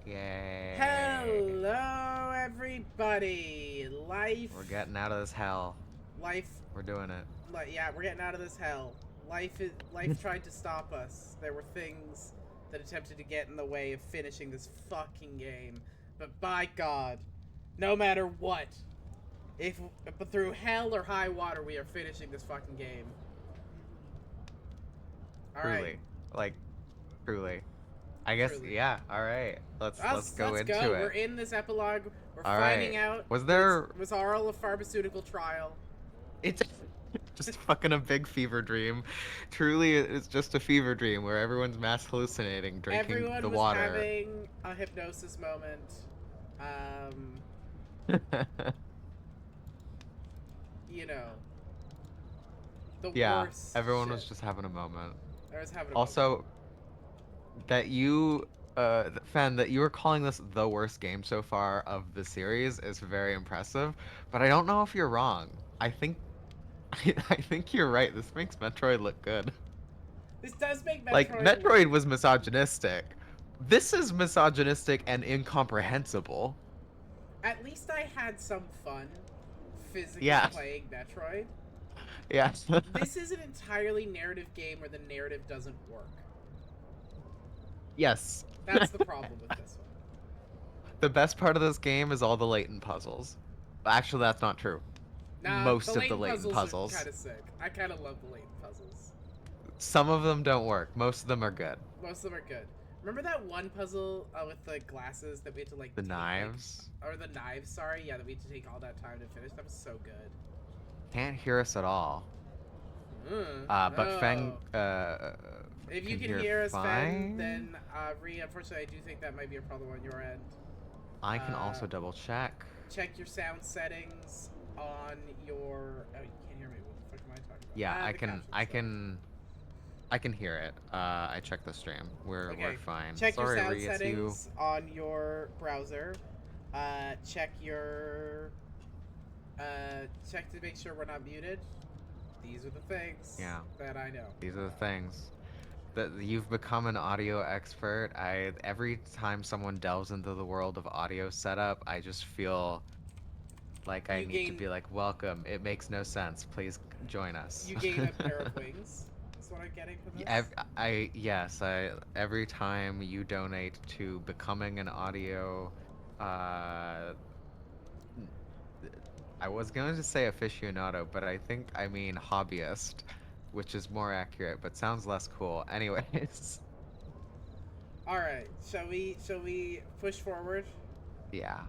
Yay. Hello, everybody. We're getting out of this hell. Life, We're doing it. yeah, we're getting out of this hell. Life tried to stop us. There were things that attempted to get in the way of finishing this fucking game. But by God, no matter what, but through hell or high water, we are finishing this fucking game. All right, Truly. Like, truly. I guess, truly. yeah, alright. Let's go Let's into go. We're it. in this epilogue. We're finding Alright. out Was that it there... was all a pharmaceutical trial. It's just fucking a big fever dream. Truly, it's just a fever dream where everyone's mass hallucinating, drinking the Everyone was water. having a hypnosis moment. Um, you know, the Yeah, worst everyone was shit. just having a moment. I was having a moment. Also, that you Fen, that you were calling this the worst game so far of the series is very impressive, but I don't know if you're wrong. I think I think you're right. This makes Metroid look good. This does make Like Metroid. Metroid was misogynistic. This is misogynistic and incomprehensible. At least I had some fun physically Yeah. playing Metroid. Yeah. This is an entirely narrative game where the narrative doesn't work. Yes. That's the problem with this one. The best part of this game is all the Layton puzzles. Actually, that's not true. Nah, the Most of the Layton Layton puzzles are puzzles. kind of sick. I kind of love the Layton puzzles. Some of them don't work. Most of them are good. Most of them are good. Remember that one puzzle with the glasses that we had to like The take knives. or the knives? Sorry, yeah, that we had to take all that time to finish. That was so good. Can't hear us at all. But Feng No. If you can can hear hear us, Fen, fine. then Ree, unfortunately, I do think that might be a problem on your end. I can Uh, also double check. check your sound settings on your. Oh, you can't hear me. What the fuck am I talking about? Yeah, The captions. I can hear it. I checked the stream. We're Okay. fine. Check your Sorry, sound Ree, it's you. settings on your browser. Check your. Check to make sure we're not muted. These are the things Yeah, that I know. these are the things. That you've become an audio expert. I every time someone delves into the world of audio setup, I just feel like I You need to gain be like, welcome. It makes no sense. Please join us. you gain a pair of wings. That's what I'm getting from this. Yes, every time you donate to becoming an audio, uh, I was going to say aficionado, but I think I mean hobbyist, which is more accurate, but sounds less cool. Anyways, All right. Shall we push forward? yeah.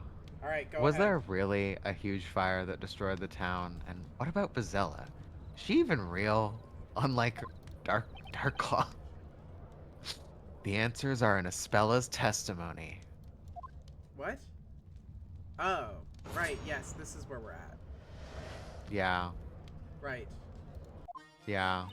All right. Go Was ahead. there really a huge fire that destroyed the town? And what about Bazella? Is she even real? Unlike Dark Claw. The answers are in Aspella's testimony. What? Oh, right. Yes, this is where we're at. Yeah, Right. yeah. I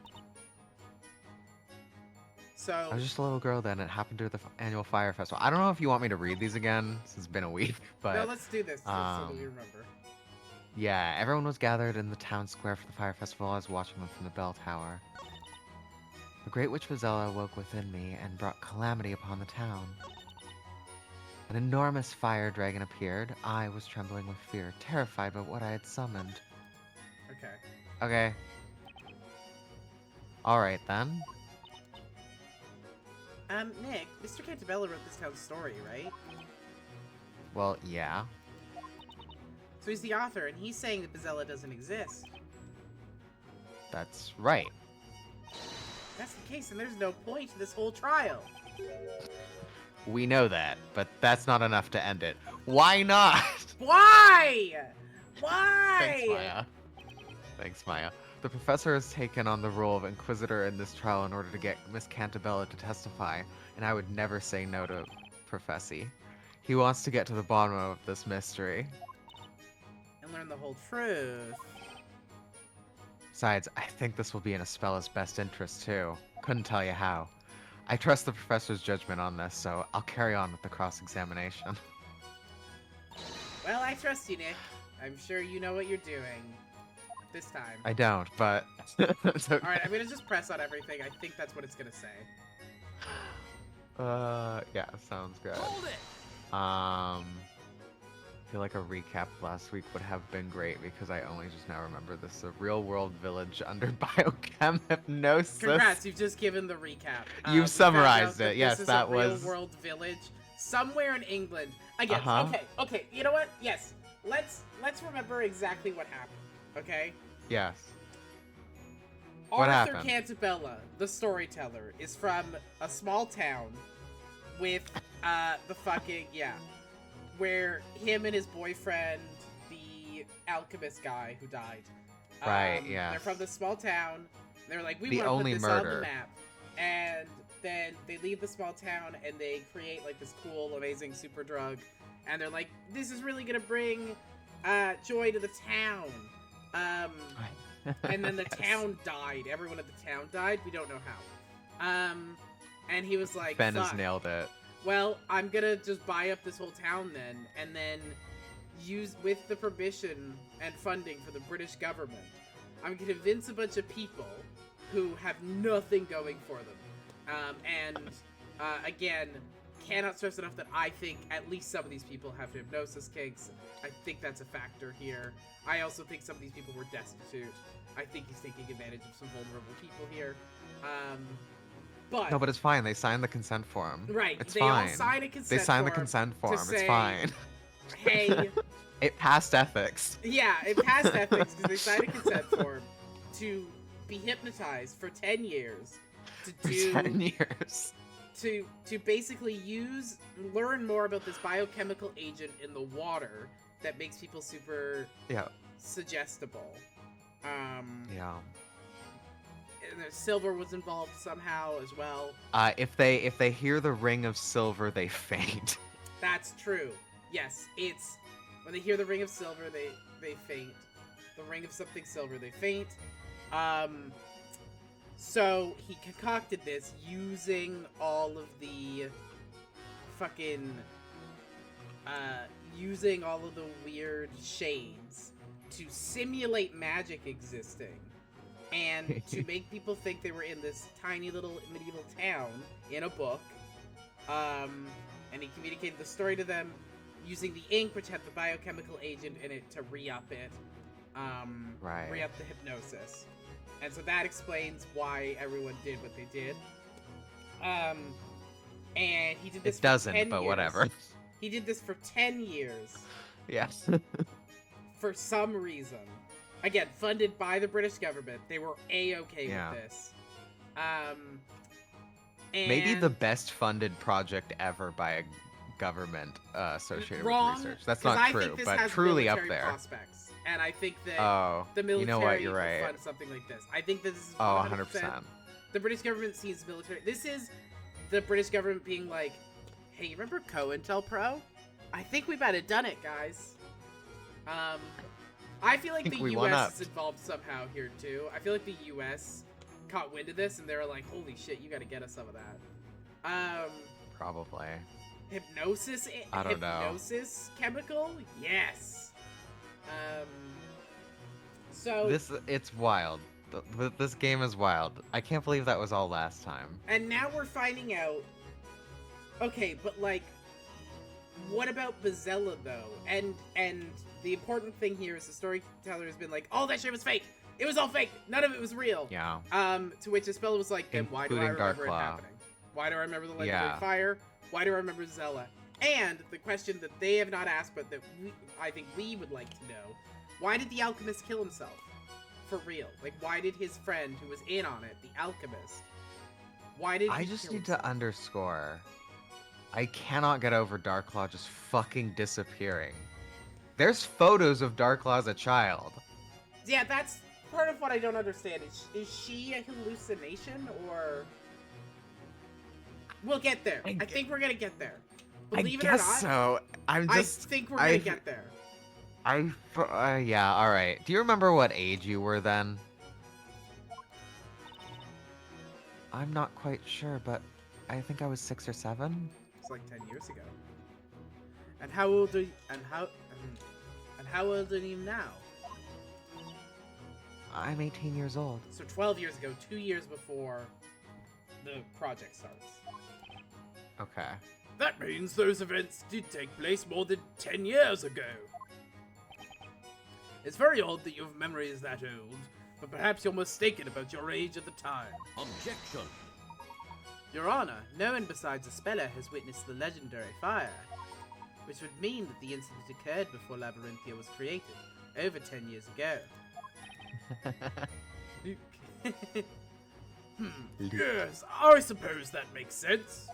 So, was just a little girl then. It happened to the annual fire festival. I don't know if you want me to read these again, since it's been a week, no, but let's do this so that we remember. yeah, everyone was gathered in the town square for the fire festival. I was watching them from the bell tower. The great witch Vizela awoke within me and brought calamity upon the town. An enormous fire dragon appeared. I was trembling with fear, terrified by what I had summoned. Okay. Okay. Alright then. Nick, Mr. Cantabella wrote this town's story, right? Well, yeah. So he's the author, and he's saying that Bazella doesn't exist. That's right. If that's the case, then there's no point to this whole trial. We know that, but that's not enough to end it. Why not? Why? Thanks, Why? Maya. Thanks, Maya. The professor has taken on the role of Inquisitor in this trial in order to get Miss Cantabella to testify, and I would never say no to Professy. He wants to get to the bottom of this mystery. And learn the whole truth. Besides, I think this will be in Aspella's best interest, too. Couldn't tell you how. I trust the professor's judgment on this, so I'll carry on with the cross-examination. Well, I trust you, Nick. I'm sure you know what you're doing. This time. I don't, but it's okay. Alright, I'm gonna just press on everything. I think that's what it's gonna say. Yeah, sounds good. Hold it! I feel like a recap last week would have been great because I only just now remember this. A real world village under biochem hypnosis. Congrats, you've just given the recap. You've We summarized found out it. Yes, this is that a real was world village somewhere in England. Again, Uh-huh. okay. You know what? Yes, let's remember exactly what happened. Okay. yes. What Arthur happened? Cantabella, the storyteller, is from a small town with the fucking where him and his boyfriend, the alchemist guy who died. Right, yes. They're from this small town. They're like, we The want to put only this on murder. the map. And then they leave the small town and they create like this cool, amazing super drug. And they're like, this is really gonna bring joy to the town. And then the Yes. town died. Everyone at the town died. We don't know how. And he was like, Ben has fuck. nailed it. Well, I'm gonna just buy up this whole town then, and then use, with the permission and funding for the British government, I'm gonna convince a bunch of people who have nothing going for them. Again, cannot stress enough that I think at least some of these people have hypnosis kinks. I think that's a factor here. I also think some of these people were destitute. I think he's taking advantage of some vulnerable people here. No, but it's fine. They signed the consent form. Right, It's they fine. all sign a consent They signed the form consent form. It's say, fine. Hey, It passed ethics. yeah, it passed ethics because they signed a consent form to be hypnotized for 10 years to For do 10 years. to basically learn more about this biochemical agent in the water that makes people super Yeah. suggestible. Yeah. And silver was involved somehow as well. If they hear the ring of silver, they faint. That's true. Yes, it's when they hear the ring of silver, they faint. The ring of something silver, they faint. So he concocted this using all of the fucking using all of the weird shades to simulate magic existing and to make people think they were in this tiny little medieval town in a book. And he communicated the story to them using the ink, which had the biochemical agent in it, to re-up it. Right. Re-up the hypnosis. And so that explains why everyone did what they did. And he did this It for 10 doesn't, but years. whatever. He did this for 10 years. Yes. For some reason. Again, funded by the British government. They were A-okay Yeah. with this. Maybe And the best funded project ever by a government associated wrong, with research. That's 'cause not I true, think this but has truly up military there. prospects. And I think that Oh, the military you know what? You're will right. fund something like this. I think that this is Oh, 100%. 100%. The British government sees military. This is the British government being like, hey, you remember COINTELPRO? I think we might have done it, guys. I feel like think the we US one-upped. is involved somehow here, too. I feel like the US caught wind of this, and they were like, holy shit, you gotta get us some of that. Probably. Hypnosis? I don't know. Hypnosis chemical? Yes. So... It's wild. This game is wild. I can't believe that was all last time. And now we're finding out... Okay, but, like... What about Bazella, though? And the important thing here is the storyteller has been like, oh, that shit was fake! It was all fake! None of it was real! Yeah. To which Isabella was like, then why do I Including remember it Darklaw. happening? Why do I remember the legendary Yeah. fire? Why do I remember Zella? And the question that they have not asked, but that I think we would like to know, why did the alchemist kill himself? For real. Like, why did his friend who was in on it, the alchemist, why did he I just kill need himself? to underscore. I cannot get over Darklaw just fucking disappearing. There's photos of Darklaw as a child. Yeah, that's part of what I don't understand. Is she a hallucination, or... We'll get there. I think we're gonna get there. Believe it or I guess not, so. I think we're gonna get there. Yeah, alright. Do you remember what age you were then? I'm not quite sure, but I think I was 6 or 7. It's like 10 years ago. And how old are you, and how old are you now? I'm 18 years old. So 12 years ago, 2 years before the project starts. Okay. That means those events did take place more than 10 years ago. It's very odd that you have memories that old, but perhaps you're mistaken about your age at the time. Objection! Your Honor, no one besides a speller has witnessed the legendary fire, which would mean that the incident occurred before Labyrinthia was created, over 10 years ago. Yes, I suppose that makes sense.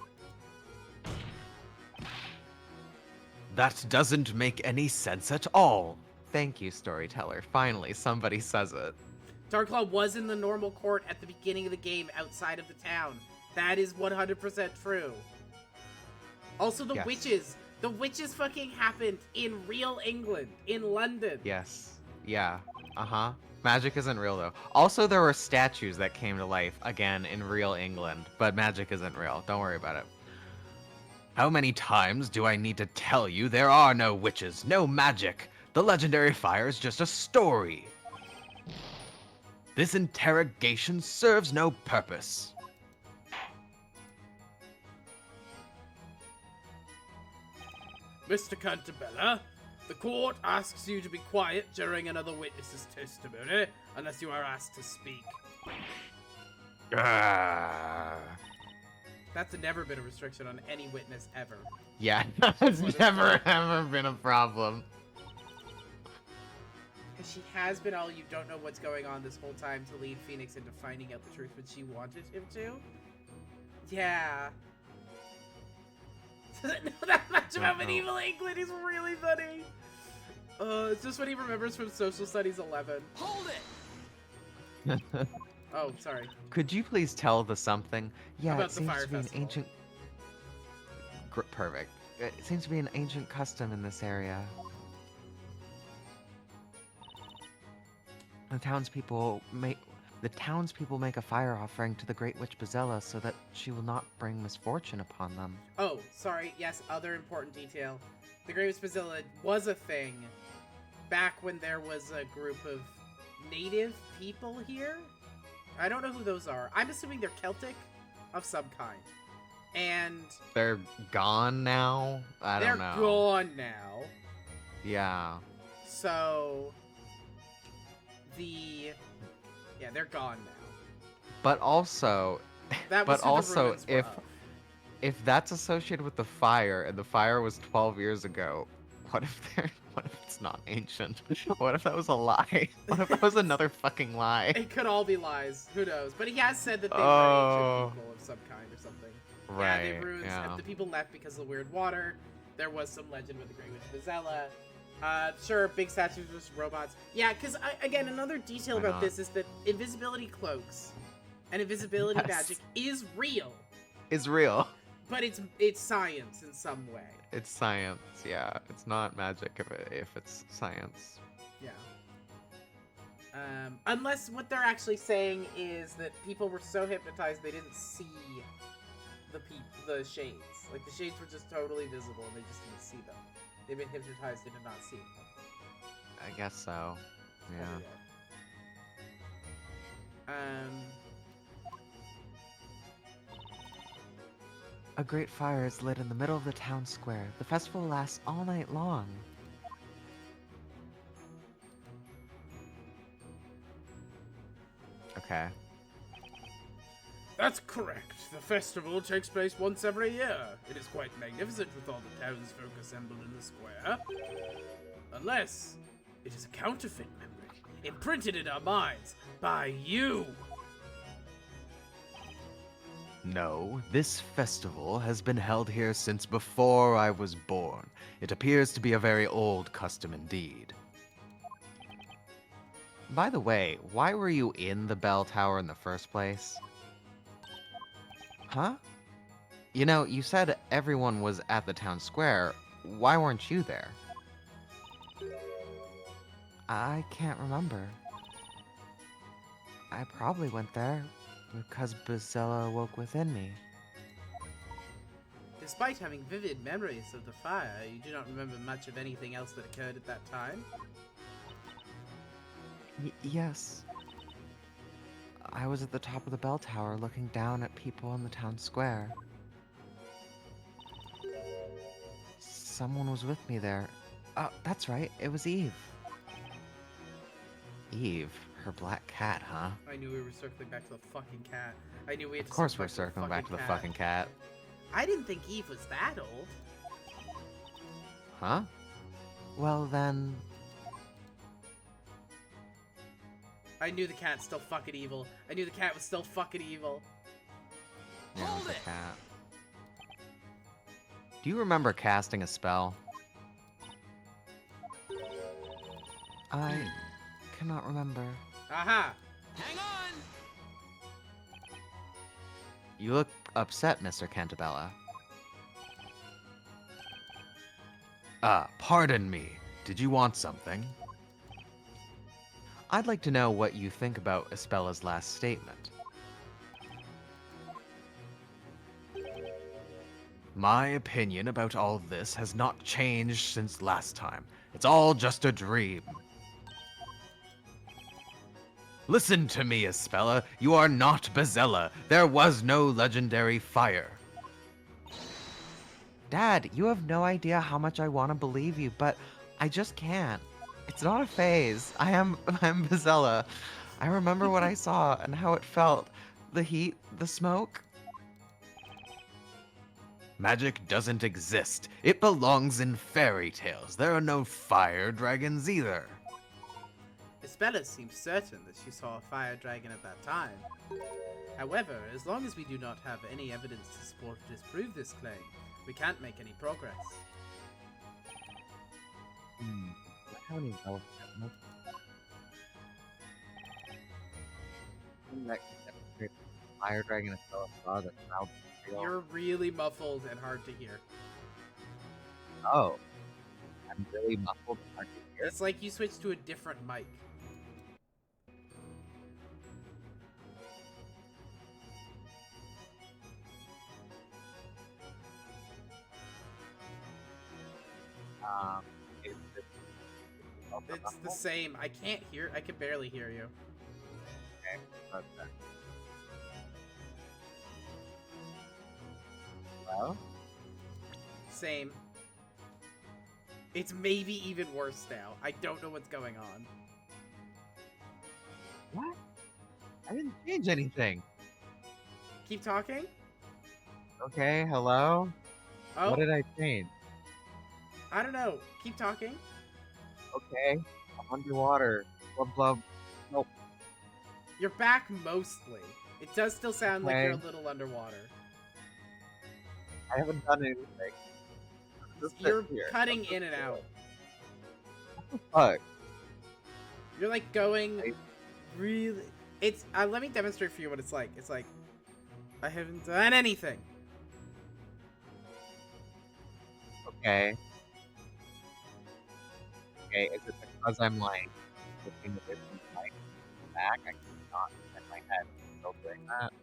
That doesn't make any sense at all. Thank you, storyteller. Finally, somebody says it. Darklaw was in the normal court at the beginning of the game outside of the town. That is 100% true. Also, the Yes. witches. The witches fucking happened in real England, in London. Yes. Yeah. Uh-huh. Magic isn't real, though. Also, there were statues that came to life, again, in real England. But magic isn't real. Don't worry about it. How many times do I need to tell you there are no witches, no magic? The legendary fire is just a story. This interrogation serves no purpose. Mr. Cantabella, the court asks you to be quiet during another witness's testimony, unless you are asked to speak. Ah. That's never been a restriction on any witness ever. Yeah, it's never ever been a problem. Because she has been all you don't know what's going on this whole time to lead Phoenix into finding out the truth when she wanted him to. Yeah. Doesn't know that much about medieval England. He's really funny. It's just what he remembers from Social Studies 11. Hold it! Oh, sorry. Could you please tell the something? Yeah, About it the seems fire to be an festival. ancient. Perfect. It seems to be an ancient custom in this area. The townspeople make a fire offering to the Great Witch Bazella so that she will not bring misfortune upon them. Oh, sorry. Yes, other important detail. The Great Spazilla was a thing back when there was a group of native people here. I don't know who those are. I'm assuming they're Celtic of some kind. And They're gone now? I they're don't know. gone now. Yeah. So they're gone now. But also, That but was who the also ruins were of. if that's associated with the fire and the fire was 12 years ago, what if it's not ancient? What if that was a lie? What if that was another fucking lie? It could all be lies. Who knows? But he has said that they were Oh. ancient people of some kind or something. Yeah, Right. they ruins. Yeah. The people left because of the weird water. There was some legend with the Great Witch Bazella. Sure, big statues versus robots. Yeah, because again, another detail Why about not? this is that invisibility cloaks and invisibility Yes. magic is real, It's real. but it's science in some way. It's science. Yeah. It's not magic if it's science. Yeah. Unless what they're actually saying is that people were so hypnotized they didn't see the shades. Like the shades were just totally visible and they just didn't see them. They've been hypnotized and did not see them. I guess so. Yeah. A great fire is lit in the middle of the town square. The festival lasts all night long. Okay. That's correct. The festival takes place once every year. It is quite magnificent with all the townsfolk assembled in the square. Unless it is a counterfeit memory, imprinted in our minds by you. No, this festival has been held here since before I was born. It appears to be a very old custom indeed. By the way, why were you in the bell tower in the first place? Huh? You know, you said everyone was at the town square. Why weren't you there? I can't remember. I probably went there because Bazella awoke within me. Despite having vivid memories of the fire, you do not remember much of anything else that occurred at that time? Yes. I was at the top of the bell tower looking down at people in the town square. someone was with me there. Oh, that's right, it was Eve. Eve? Her black cat, huh? I knew we were circling back to the fucking cat. I knew we had Of to course we're circle circling back to the cat. fucking cat. I didn't think Eve was that old. Huh? Well then... I knew the cat's still fucking evil. I knew the cat was still fucking evil. Yeah, Hold the it! cat. Do you remember casting a spell? I cannot remember. Aha! Hang on! You look upset, Mr. Cantabella. Pardon me. Did you want something? I'd like to know what you think about Espella's last statement. My opinion about all this has not changed since last time. It's all just a dream. Listen to me, Espella. You are not Bezella. There was no legendary fire. Dad, you have no idea how much I want to believe you, but I just can't. It's not a phase. I'm Bezella. I remember what I saw and how it felt. The heat, the smoke. Magic doesn't exist. It belongs in fairy tales. There are no fire dragons either. Espella seems certain that she saw a fire dragon at that time. However, as long as we do not have any evidence to support or disprove this claim, we can't make any progress. How many fire dragon Espella saw that now You're really muffled and hard to hear. Oh. I'm really muffled and hard to hear. It's like you switched to a different mic. Is this It's the same. I can't hear. I can barely hear you. Okay. Hello? Same. It's maybe even worse now. I don't know what's going on. What? I didn't change anything. Keep talking? Okay, hello? Oh, What did I change? I don't know. Keep talking. Okay, I'm underwater. Blub blub. Nope. You're back mostly. It does still sound like you're a Okay. little underwater. I haven't done anything. Just sit You're here. cutting in and out. Fuck. You're like going really. It's. Let me demonstrate for you what it's like. It's like I haven't done anything. Okay. Okay, is it because I'm like looking away from the mic back? I cannot in my head. It's still doing that.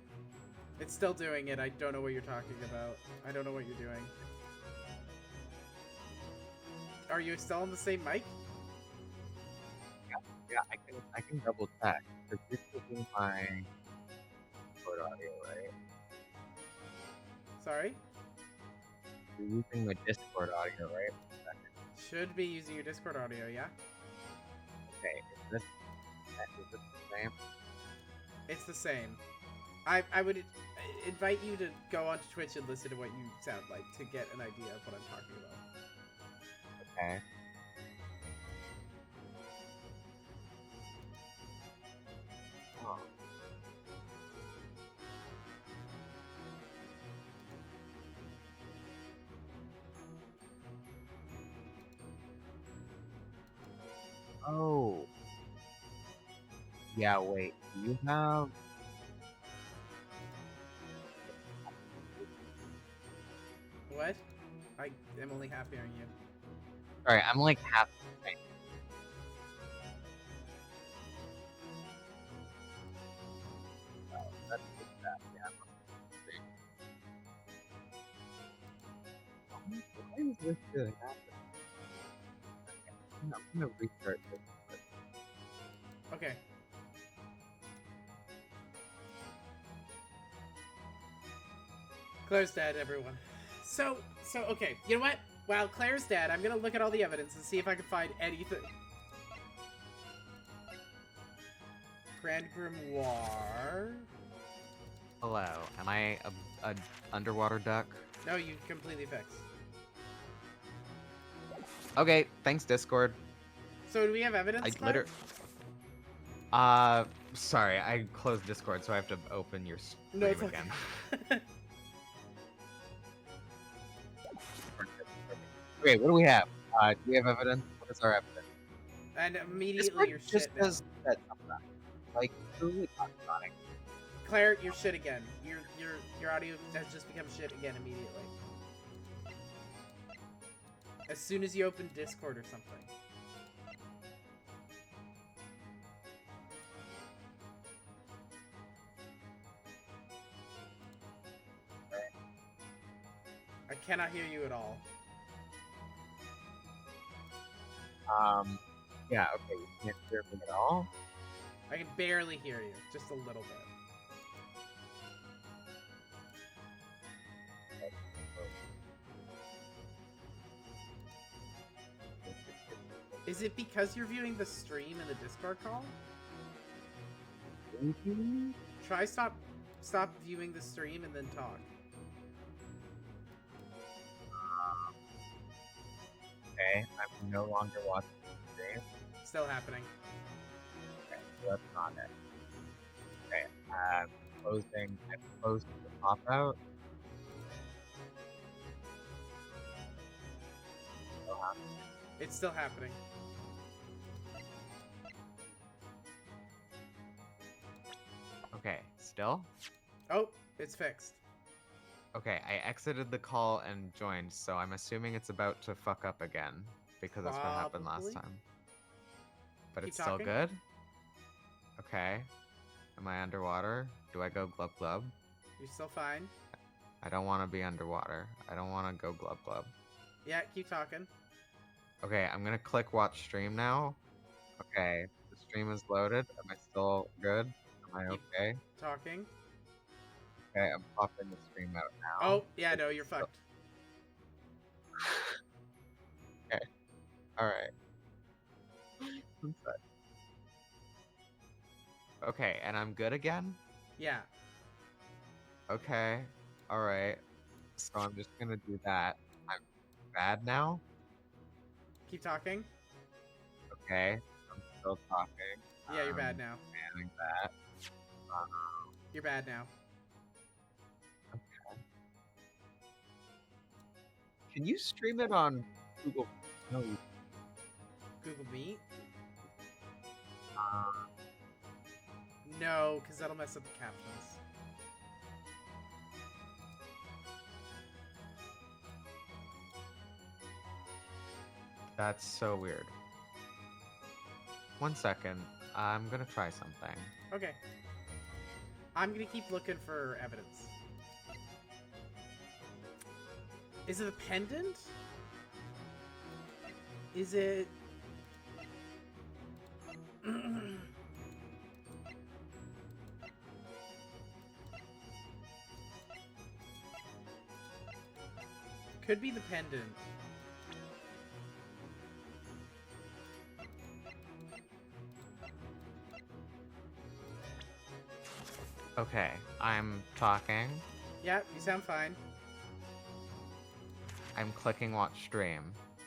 It's still doing it. I don't know what you're talking about. I don't know what you're doing. Are you still on the same mic? Yeah, I can double check. Because you're taking my Discord audio, right? Sorry? You're using my Discord audio, right? Should be using your Discord audio, yeah? Okay, is this the same? It's the same. I would invite you to go onto Twitch and listen to what you sound like to get an idea of what I'm talking about. Okay. Oh. Oh. Yeah, wait. Do you have... What? I am only half hearing you. Sorry, I'm like half... Oh, that's just that. Yeah, why is this doing that? I'm gonna restart this. Okay. Claire's dead, everyone. So, okay. You know what? While Claire's dead, I'm gonna look at all the evidence and see if I can find anything. Grand Grimoire. Hello, am I a underwater duck? No, you completely fixed. Okay, thanks Discord. So do we have evidence? I Claire? Sorry, I closed Discord, so I have to open your stream No, it's again. okay. Okay, what do we have? Do we have evidence? What is our evidence? And immediately Discord you're just shit now. does that sometimes. Like, truly ironic. Claire, you're shit again. Your audio has just become shit again immediately. As soon as you open Discord or something. I cannot hear you at all. Yeah, okay, you can't hear me at all? I can barely hear you, just a little bit. Is it because you're viewing the stream in the Discord call? Try stop viewing the stream and then talk. Okay, I'm no longer watching the stream. Still happening. Okay, so that's not it. Okay, I'm closed the pop out. Still happening. It's still happening. Okay, still? Oh, it's fixed. Okay, I exited the call and joined, so I'm assuming it's about to fuck up again, because that's what happened last Probably. time. But Keep it's still talking. good? Okay. Am I underwater? Do I go glub glub? You're still fine. I don't want to be underwater. I don't want to go glub glub. Yeah, keep talking. Okay, I'm gonna click watch stream now. Okay, the stream is loaded. Am I still good? Am I Keep- okay? Talking. Okay, I'm popping the stream out now. Oh, yeah, no, you're fucked. Okay. Alright. Okay, and I'm good again? Yeah. Okay. Alright. So I'm just gonna do that. I'm bad now? Keep talking. Okay. I'm still talking. Yeah, you're bad now. Banning that. You're bad now. Okay. Can you stream it on Google? No. Google Meet? Uh, No, because that'll mess up the captions. that's so weird. 1 second. I'm gonna try something. Okay. I'm gonna keep looking for evidence. Is it a pendant? Is it... Could be the pendant. Okay, I'm talking. Yeah, you sound fine. I'm clicking watch stream.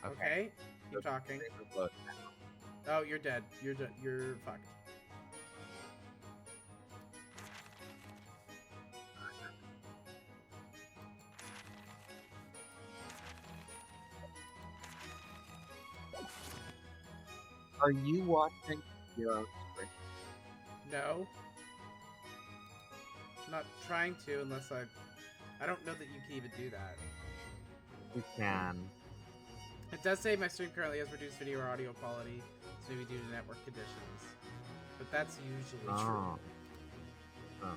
Okay. Keep talking. Stream is loaded now. Oh, you're dead. You're fucked. Are you watching your own stream? No. I'm not trying to unless I don't know that you can even do that. You can. It does say my stream currently has reduced video or audio quality, so maybe due to network conditions. But that's usually true. Oh. Oh.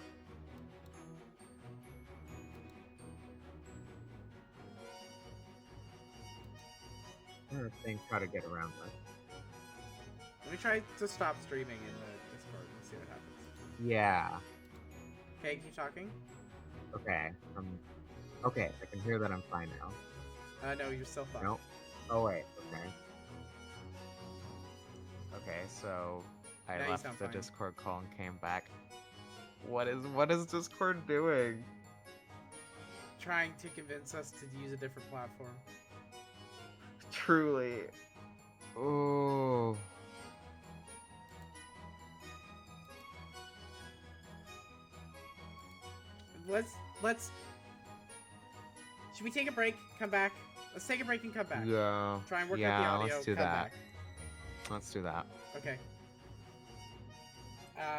I'm gonna think how to get around this. Let me try to stop streaming in the Discord and see what happens. Yeah. Okay, keep talking. Okay. Okay, I can hear that I'm fine now. No, you're still fucked. No. Oh wait. Okay. Okay, so I Now you left sound the fine. Discord call and came back. What is Discord doing? Trying to convince us to use a different platform. Truly. Ooh. Let's. Should we take a break? Come back. Let's take a break and come back. Yeah. Try and work yeah, out the audio. let's do come that. back. Let's do that. Okay.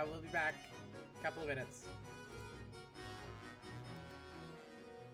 We'll be back. Couple of minutes.